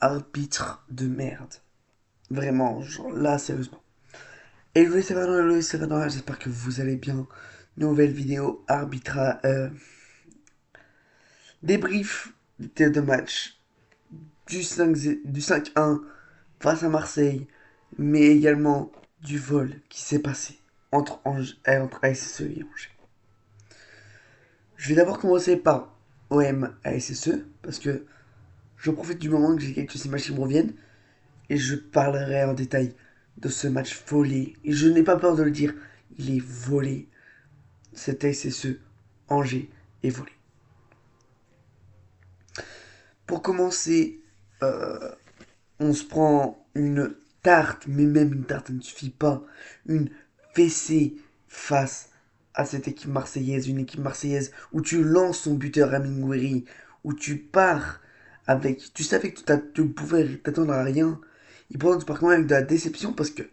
arbitre de merde. Vraiment, genre là, sérieusement. Hello les Savannah, hello les Savannah, j'espère que vous allez bien. Nouvelle vidéo débrief de match du 5-1 face à Marseille, mais également du vol qui s'est passé entre ASSE et Angers. Je vais d'abord commencer par OM ASSE, parce que je profite du moment que j'ai quelques images qui me reviennent, et je parlerai en détail de ce match volé. Et je n'ai pas peur de le dire, il est volé. Cet ASSE Angers est volé. Pour commencer, euh, on se prend une tarte, mais même une tarte, ça ne suffit pas. Une fessée face à cette équipe marseillaise. Une équipe marseillaise où tu lances ton buteur Amine Gouiri, où tu pars avec. Tu savais que tu pouvais t'attendre à rien. Et pourtant, tu pars quand même avec de la déception parce que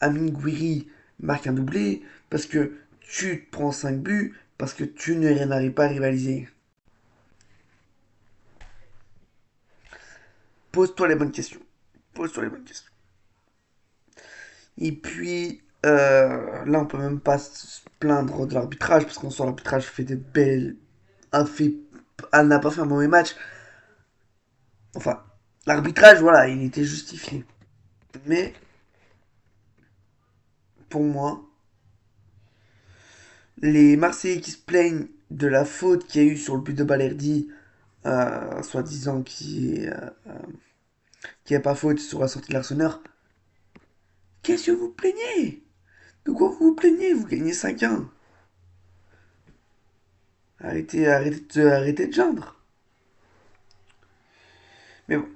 Amine Gouiri marque un doublé, parce que tu te prends 5 buts, parce que tu n'arrives pas à rivaliser. Pose-toi les bonnes questions. Pose-toi les bonnes questions. Et puis, là, on peut même pas se plaindre de l'arbitrage, parce qu'en soi, l'arbitrage fait des belles. A fait, elle n'a pas fait un mauvais match. Enfin, l'arbitrage, voilà, il était justifié. Mais, pour moi, les Marseillais qui se plaignent de la faute qu'il y a eu sur le but de Balerdi, soi-disant qui a pas faute sur la sortie de l'Arseneur, qu'est-ce que vous plaignez? De quoi vous vous plaignez? Vous gagnez 5-1. Arrêtez de geindre. Mais bon,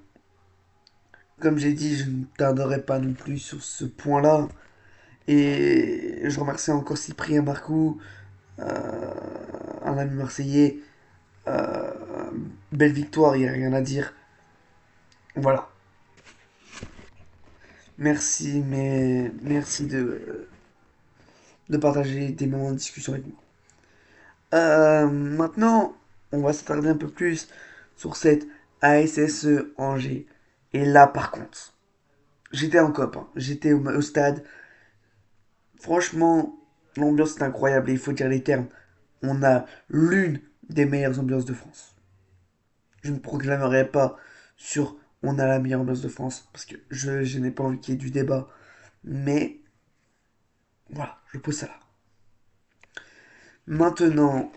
comme j'ai dit, je ne tarderai pas non plus sur ce point-là. Et je remercie encore Cyprien Marcou, euh, un ami marseillais. Euh, Belle victoire, il n'y a rien à dire. Voilà. Merci, mais merci de partager des moments de discussion avec moi. Maintenant, on va s'attarder un peu plus sur cette ASSE Angers. Et là, par contre, j'étais en COP, hein. J'étais au stade. Franchement, l'ambiance est incroyable et il faut dire les termes. On a l'une des meilleures ambiances de France. Je ne proclamerai pas sur on a la meilleure ambiance de France parce que je n'ai pas envie qu'il y ait du débat. Mais voilà, je pose ça là. Maintenant,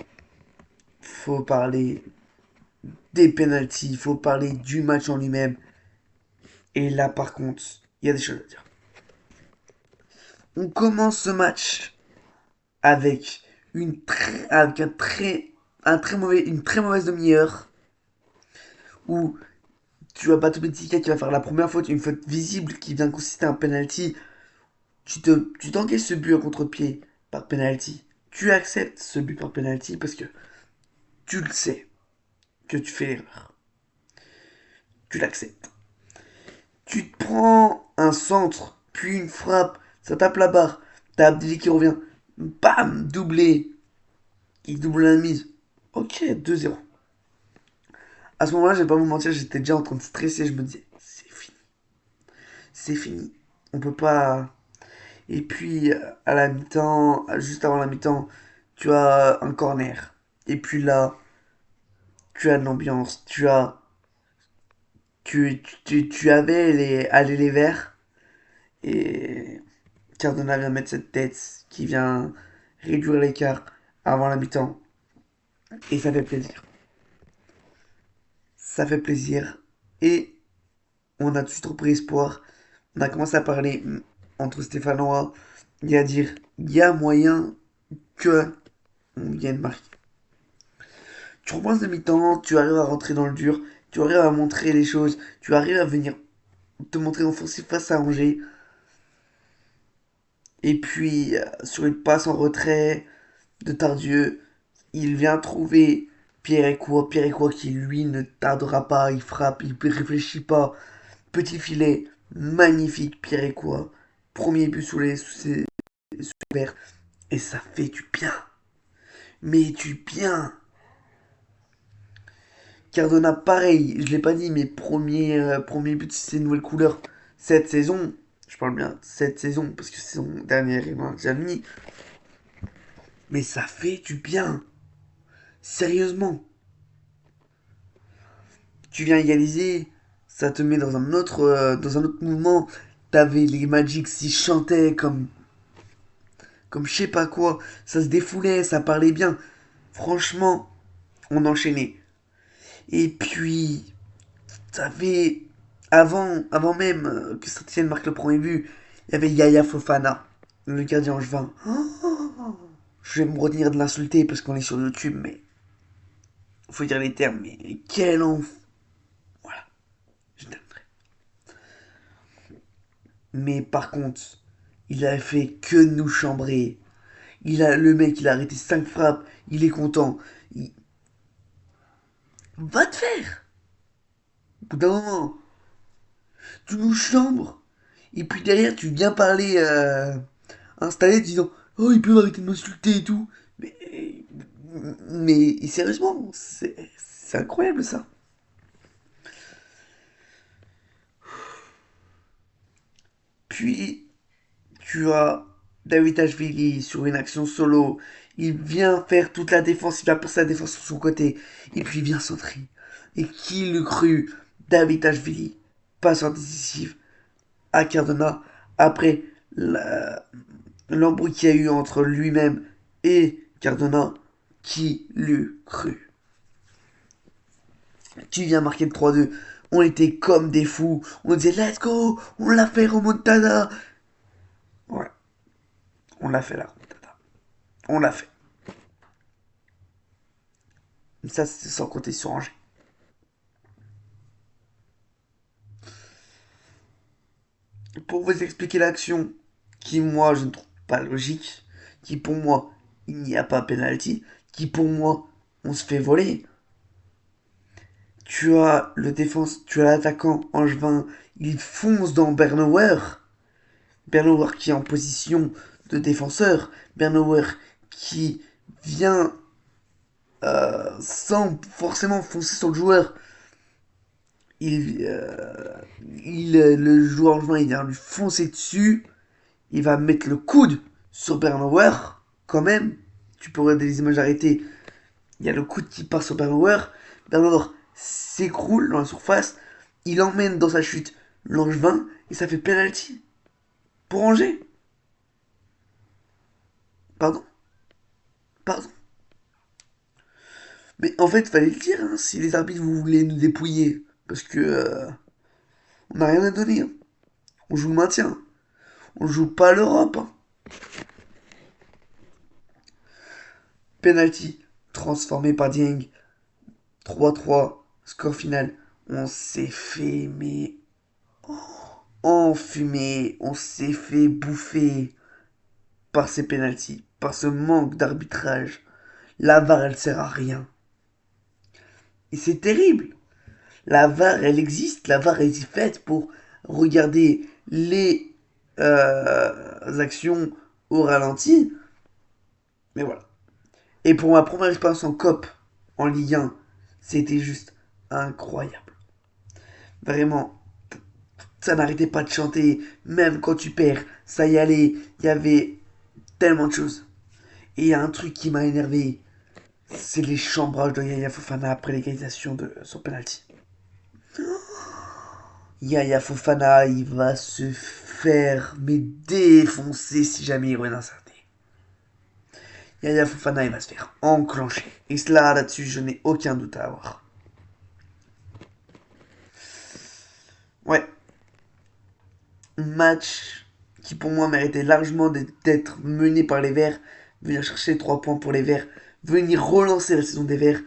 faut parler des pénaltys, il faut parler du match en lui-même. Et là, par contre, il y a des choses à dire. On commence ce match avec avec une très mauvaise demi-heure où tu as Batobetika qui va faire la première faute, une faute visible qui vient consister en penalty. Tu t'encaisses ce but à contre-pied par penalty. Tu acceptes ce but par penalty parce que tu le sais que tu fais l'erreur. Tu l'acceptes. Tu te prends un centre, puis une frappe, ça tape la barre. T'as Abdelli qui revient. Bam, doublé. Il double la mise. Ok, 2-0. À ce moment-là, je vais pas vous mentir, j'étais déjà en train de stresser. Je me disais, c'est fini. C'est fini. On peut pas. Et puis, à la mi-temps, juste avant la mi-temps, tu as un corner. Et puis là, tu as de l'ambiance. Tu avais les verts. Et Cardona vient mettre cette tête qui vient réduire l'écart avant la mi-temps. Et ça fait plaisir. Ça fait plaisir. Et on a tout de suite repris espoir. On a commencé à parler entre Stéphanois et à dire il y a moyen que on vienne marquer. Tu reprends ce mi-temps, tu arrives à rentrer dans le dur, tu arrives à montrer les choses, tu arrives à venir te montrer offensif face à Angers. Et puis, sur une passe en retrait de Tardieu, il vient trouver Pierre Ekwa. Pierre Ekwa qui, lui, ne tardera pas, il frappe, il ne réfléchit pas. Petit filet, magnifique Pierre Ekwa. Premier but sous ses verres. Et ça fait du bien. Mais du bien. Cardona, pareil, je l'ai pas dit, mais premier but, c'est une nouvelle couleur. Cette saison, je parle bien de cette saison, parce que c'est son dernière, il m'a déjà mis. Mais ça fait du bien. Sérieusement. Tu viens égaliser, ça te met dans un autre mouvement. T'avais les Magic qui chantaient comme je sais pas quoi. Ça se défoulait, ça parlait bien. Franchement, on enchaînait. Et puis, t'avais, avant même que Saint-Etienne marque le premier but, il y avait Yaya Fofana, le gardien angevin. Oh, je vais me retenir de l'insulter parce qu'on est sur YouTube, mais faut dire les termes. Mais quel enfant. Voilà, je t'aimerais. Mais par contre, il a fait que nous chambrer. Le mec, il a arrêté 5 frappes. Il est content. Va te faire. Au bout d'un moment, tu nous chambres. Et puis derrière, tu viens parler installé disant oh, il peut arrêter de m'insulter et tout. Mais sérieusement, c'est incroyable ça. Puis, tu as David Ashvili sur une action solo. Il vient faire toute la défense, il va passer la défense sur son côté. Et puis il vient centrer. Et qui l'eût cru? David Ashvili, passeur décisif à Cardona, après l'embrouille qu'il y a eu entre lui-même et Cardona, qui l'eût cru? Tu viens marquer le 3-2. On était comme des fous. On disait let's go, on l'a fait remontada. Ouais, on l'a fait la remontada. On l'a fait. Ça, c'est sans compter sur Angers. Pour vous expliquer l'action, qui moi je ne trouve pas logique, qui pour moi il n'y a pas penalty, qui pour moi on se fait voler. Tu as l'attaquant Angevin, il fonce dans Bernauer. Bernauer qui est en position de défenseur. Bernauer qui vient sans forcément foncer sur le joueur. Il, euh, le joueur angevin, il vient lui foncer dessus. Il va mettre le coude sur Bernauer, quand même. Tu peux regarder les images arrêtées. Il y a le coude qui part sur Bernauer. Bernauer s'écroule dans la surface. Il emmène dans sa chute l'Angevin et ça fait penalty pour Angers. Pardon. Pardon. Mais en fait, fallait le dire, hein, si les arbitres vous voulez nous dépouiller. Parce que on n'a rien à donner. Hein. On joue le maintien. On joue pas l'Europe. Hein. Penalty transformé par Dieng. 3-3. Score final. On s'est fait, mais enfumé. On s'est fait bouffer par ces pénaltys, par ce manque d'arbitrage. La VAR, elle sert à rien. Et c'est terrible. La VAR, elle existe. La VAR, elle est faite pour regarder les actions au ralenti. Mais voilà. Et pour ma première expérience en COP, en Ligue 1, c'était juste incroyable. Vraiment, ça n'arrêtait pas de chanter. Même quand tu perds, ça y allait. Il y avait tellement de choses. Et il y a un truc qui m'a énervé. C'est les chambrages de Yaya Fofana après l'égalisation de son penalty. Yaya Fofana, il va se faire mais défoncer si jamais il revient incertain. Yaya Fofana, il va se faire enclencher. Et cela, là-dessus, je n'ai aucun doute à avoir. Ouais. Match qui pour moi méritait largement d'être mené par les Verts. Venir chercher 3 points pour les Verts. Venir relancer la saison des Verts.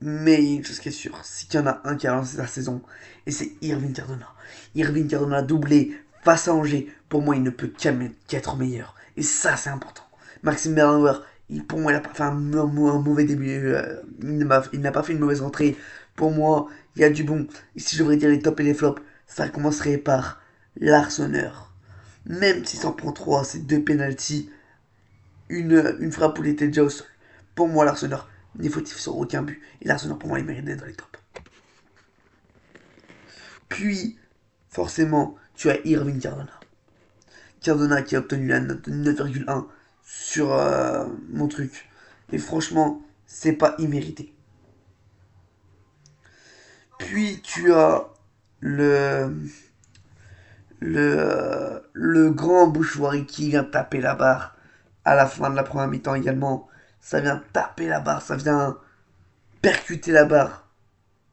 Mais il y a une chose qui est sûre, c'est qu'il y en a un qui a lancé la saison. Et c'est Irving Cardona. Irving Cardona doublé face à Angers. Pour moi, il ne peut qu'être meilleur. Et ça, c'est important. Maxime Bernauer, pour moi, il n'a pas fait un mauvais début. Il n'a pas fait une mauvaise rentrée. Pour moi, il y a du bon. Et si je devrais dire les tops et les flops, ça commencerait par l'Arseneur. Même si s'en prend 3, c'est 2 pénalties, une frappe où il était déjà au sol. Pour moi, l'Arseneur n'est fautif sur aucun but. Et l'Arseneur, pour moi, il mérite d'être dans les tops. Puis, forcément, tu as Irving Cardona. Cardona qui a obtenu la note de 9,1 sur mon truc. Et franchement, c'est pas immérité. Puis tu as le le grand Bouchouari qui vient taper la barre à la fin de la première mi-temps également. Ça vient taper la barre, ça vient percuter la barre.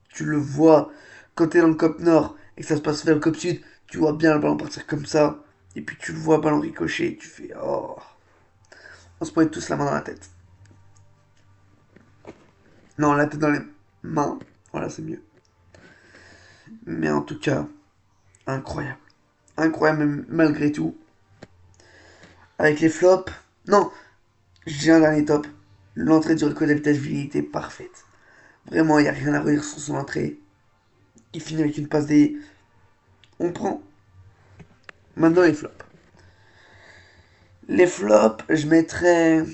Tu le vois quand t'es dans le COP Nord et que ça se passe vers le COP Sud, tu vois bien le ballon partir comme ça. Et puis tu le vois ballon ricocher, tu fais oh. On se prenait tous la main dans la tête. Non, la tête dans les mains. Voilà, c'est mieux. Mais en tout cas, incroyable. Incroyable malgré tout. Avec les flops. Non, j'ai un dernier top. L'entrée du Rico Davidashvili était parfaite. Vraiment, il n'y a rien à redire sur son entrée. Il finit avec une passe des. On prend. Maintenant les flops. Les flops, je mettrais.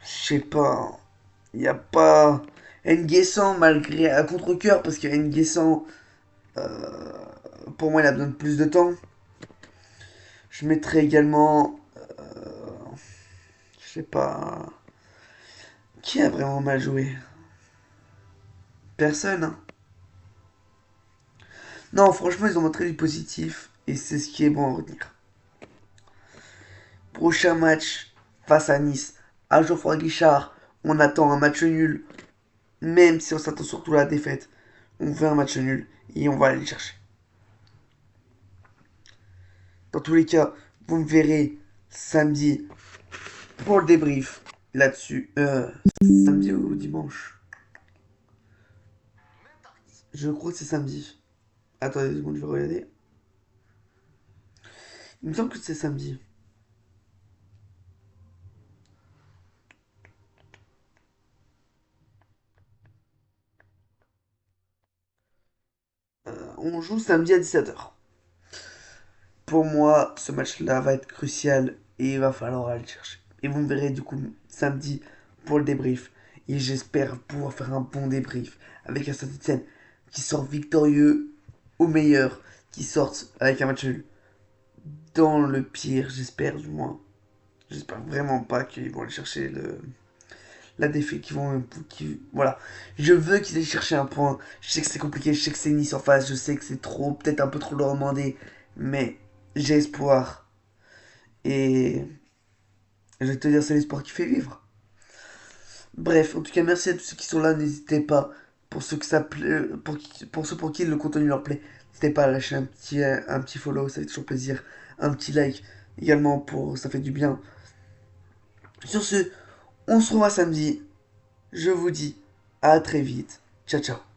Je sais pas. Il n'y a pas. N'Guessan, malgré. À contre-coeur, parce que N'Guessan. Pour moi, il a besoin de plus de temps. Je mettrais également. Je sais pas. Qui a vraiment mal joué? Personne, hein. Non, franchement, ils ont montré du positif. Et c'est ce qui est bon à retenir. Prochain match face à Nice. À Geoffroy Guichard, on attend un match nul. Même si on s'attend surtout à la défaite. On veut un match nul. Et on va aller le chercher. Dans tous les cas, vous me verrez samedi pour le débrief là-dessus. Samedi ou dimanche? Je crois que c'est samedi. Attendez 2 secondes, je vais regarder. Il me semble que c'est samedi. On joue samedi à 17h. Pour moi, ce match-là va être crucial et il va falloir aller le chercher. Et vous me verrez du coup samedi pour le débrief. Et j'espère pouvoir faire un bon débrief avec un Saint-Etienne qui sort victorieux au meilleur, qui sortent avec un match nul. Dans le pire, j'espère du moins. J'espère vraiment pas qu'ils vont aller chercher la défaite, voilà. Je veux qu'ils aillent chercher un point. Je sais que c'est compliqué, je sais que c'est Nice en face, je sais que c'est trop, peut-être un peu trop leur demander. Mais j'ai espoir. Et je vais te dire, c'est l'espoir qui fait vivre. Bref, en tout cas, merci à tous ceux qui sont là. N'hésitez pas, pour ceux, que ça plaît, pour ceux pour qui le contenu leur plaît, n'hésitez pas à lâcher un petit follow, ça fait toujours plaisir. Un petit like également, ça fait du bien. Sur ce, on se revoit samedi. Je vous dis à très vite. Ciao, ciao.